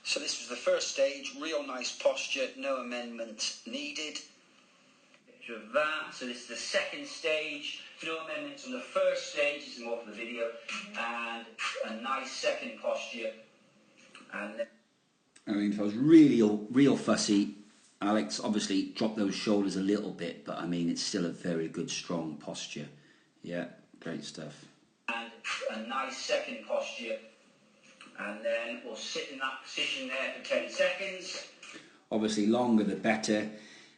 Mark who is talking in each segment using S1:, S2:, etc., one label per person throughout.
S1: So this was the first stage, real nice posture, no amendment needed. Picture of that. So this is the second stage, no amendments on the first stage, this is more for the video, and a nice second posture. And then,
S2: I mean, if I was real fussy, Alex obviously dropped those shoulders a little bit, but I mean, it's still a very good, strong posture. Yeah, great stuff.
S1: And a nice second posture. And then we'll sit in that position there for 10 seconds.
S2: Obviously, longer the better.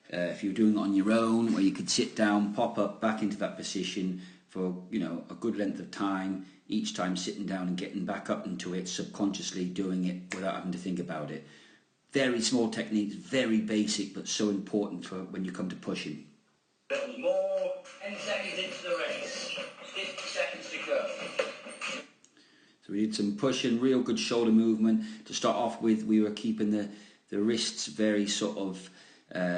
S2: If you're doing it on your own, where you could sit down, pop up, back into that position for, you know, a good length of time, each time sitting down and getting back up into it, subconsciously doing it without having to think about it. Very small techniques, very basic, but so important for when you come to pushing.
S1: A little more, 10 seconds into the race, 50 seconds to go.
S2: So we did some pushing, real good shoulder movement. To start off with, we were keeping the wrists very sort of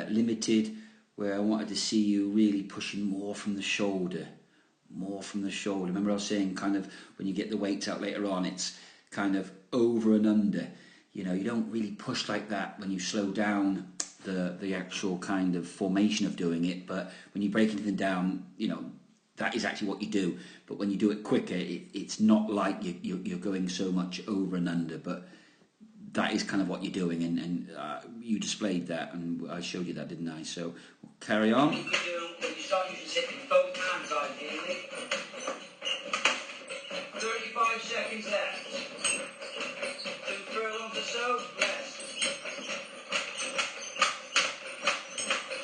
S2: limited, where I wanted to see you really pushing more from the shoulder. More from the shoulder. Remember I was saying kind of when you get the weights out later on, it's kind of over and under. You know, you don't really push like that when you slow down the actual kind of formation of doing it, but when you break anything down, you know, that is actually what you do. But when you do it quicker, it's not like you're going so much over and under, but that is kind of what you're doing, and you displayed that, and I showed you that, didn't I? So we'll carry on.
S1: You start using sitting both hands ideally. 35 seconds left. 2 furlongs or so, rest.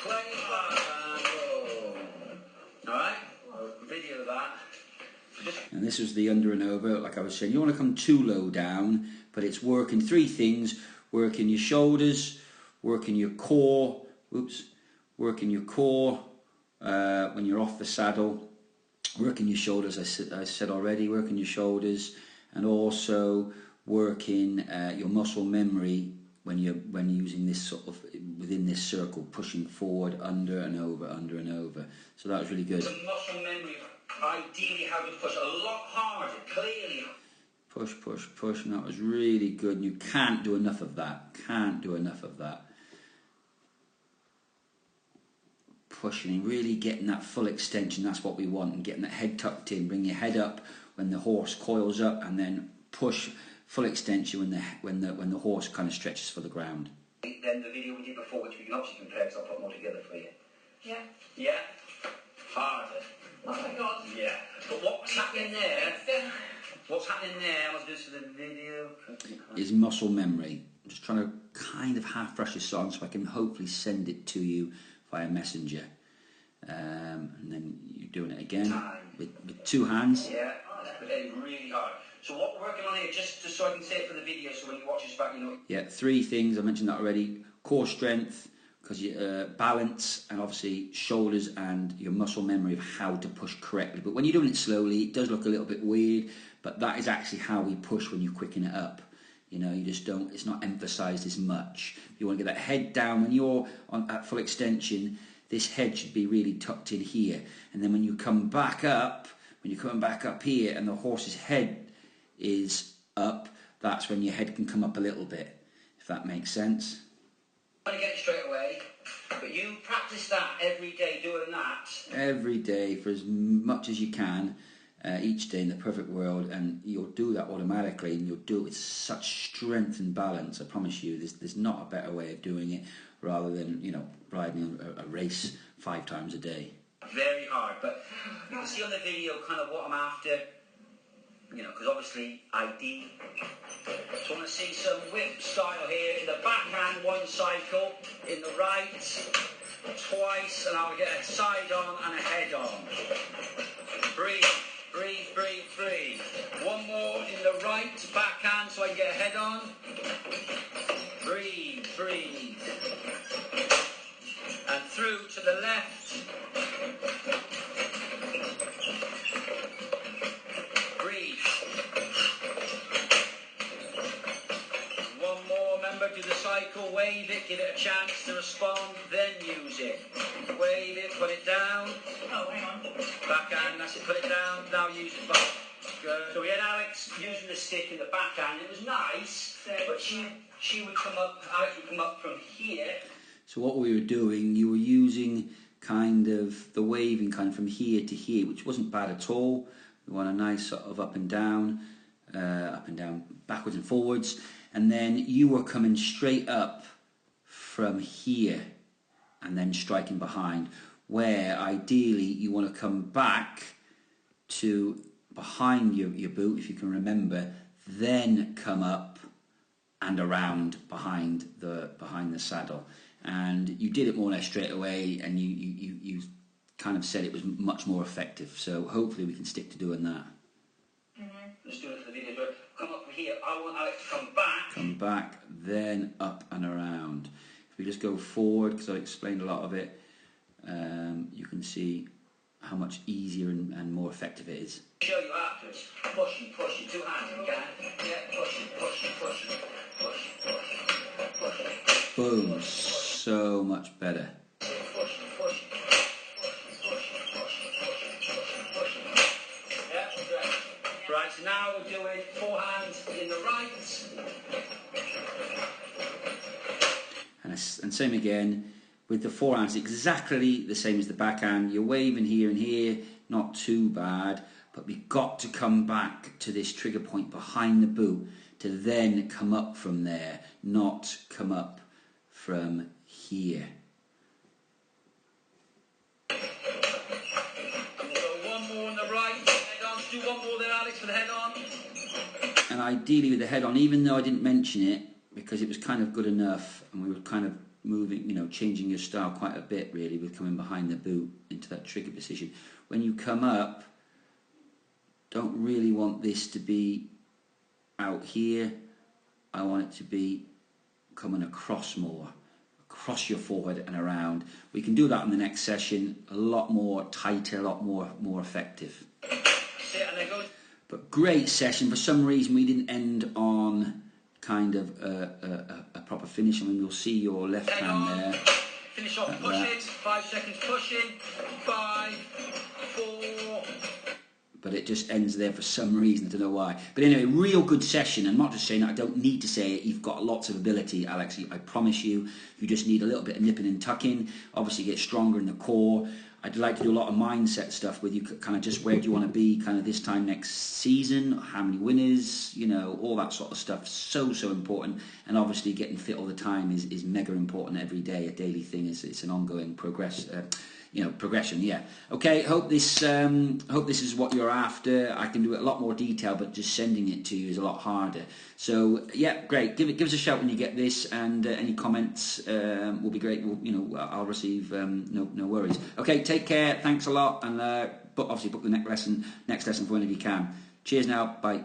S1: 25 and roll. Alright, video that.
S2: And this was the under and over, like I was saying. You want to come too low down, but it's working 3 things: working your shoulders, working your core, working your core when you're off the saddle, working your shoulders, I said already, working your shoulders, and also working your muscle memory when you're using this sort of, within this circle, pushing forward, under and over, under and over. So that was really good.
S1: The muscle memory, ideally how to push a lot harder, clearly.
S2: Push, push, push, and that was really good. And you can't do enough of that. Can't do enough of that. Pushing, really getting that full extension. That's what we want. And getting that head tucked in. Bring your head up when the horse coils up, and then push full extension when the horse kind of stretches for the ground.
S1: Then the video we did before, which we can obviously compare, because I'll put more together for you.
S3: Yeah.
S1: Yeah. Harder.
S3: Oh my god.
S1: Yeah. But what's happening there? What's happening there? I was doing this for the video.
S2: Is muscle memory. I'm just trying to kind of half brush this on so I can hopefully send it to you via messenger. And then you're doing it again with 2 hands.
S1: Yeah, that's really hard. So what we're working on here, just so I can say it for the video, so when you watch this back, you know.
S2: Yeah, 3 things. I mentioned that already. Core strength, because you balance, and obviously shoulders and your muscle memory of how to push correctly. But when you're doing it slowly, it does look a little bit weird, but that is actually how we push when you quicken it up. You know, you just don't, it's not emphasised as much. You want to get that head down. When you're at full extension, this head should be really tucked in here. And then when you come back up, when you're coming back up here and the horse's head is up, that's when your head can come up a little bit, if that makes sense.
S1: I'm going to get it straight away, but you practice that every day, doing that.
S2: Every day for as much as you can, each day in the perfect world, and you'll do that automatically, and you'll do it with such strength and balance. I promise you, there's not a better way of doing it, rather than, you know, riding a race 5 times a day.
S1: Very hard, but you can see on the video kind of what I'm after, you know, because obviously ID. So I want to see some whip style here. In the backhand, 1 cycle, in the right, twice, and I'll get a side on and a head on. Breathe, breathe, breathe, breathe. 1 more in the right, backhand, so I can get a head on. Breathe, breathe. And through to the left. Breathe. 1 more, remember, do the cycle, wave it, give it a chance to respond, then use it. Wave it, put it down.
S3: Oh, hang on.
S1: Backhand, that's it, put it down, now use it back. So we had Alex using the stick in the backhand. It was nice, but she would come up, Alex would come up from here.
S2: So what we were doing, you were using kind of the waving kind of from here to here, which wasn't bad at all. We want a nice sort of up and down, backwards and forwards. And then you were coming straight up from here and then striking behind, where ideally you want to come back to behind your boot, if you can remember, then come up and around behind the saddle. And you did it more or less straight away, and you kind of said it was much more effective. So hopefully we can stick to doing that.
S1: Let's do it for the video. Come up from here. I want Alex to come back.
S2: Come back, then up and around. If we just go forward, because I explained a lot of it, you can see how much easier and more effective it is.
S1: Show you afterwards. Pushing, 2 hands again. Yeah, pushing.
S2: Boom, so much better.
S1: Right, so now we're doing 4 hands in the right.
S2: And same again with the forehands, exactly the same as the backhand. You're waving here and here, not too bad, but we've got to come back to this trigger point behind the boot to then come up from there, not come up from here.
S1: And we'll go 1 more on the right, head on. Do 1 more there, Alex, for the head on.
S2: And ideally with the head on, even though I didn't mention it, because it was kind of good enough, and we were kind of moving, changing your style quite a bit really with coming behind the boot into that trigger position. When you come up, don't really want this to be out here. I want it to be coming across more, across your forehead and around. We can do that in the next session, a lot more tighter, a lot more effective. But great session. For some reason we didn't end on kind of a proper finish. I mean, you'll see your left hand there.
S1: Finish off pushing, 5 seconds pushing, 5, 4.
S2: But it just ends there for some reason, I don't know why. But anyway, real good session. I'm not just saying that, I don't need to say it. You've got lots of ability, Alex, I promise you. You just need a little bit of nipping and tucking. Obviously get stronger in the core. I'd like to do a lot of mindset stuff with you, kind of just where do you want to be kind of this time next season, how many winners, all that sort of stuff. So important. And obviously getting fit all the time is mega important every day. A daily thing it's an ongoing progression. Yeah. Okay. Hope this is what you're after. I can do it a lot more detail, but just sending it to you is a lot harder. So yeah, great. Give us a shout when you get this, and any comments will be great. I'll receive no worries. Okay. Take care. Thanks a lot, and obviously book the next lesson for whenever you can. Cheers now. Bye.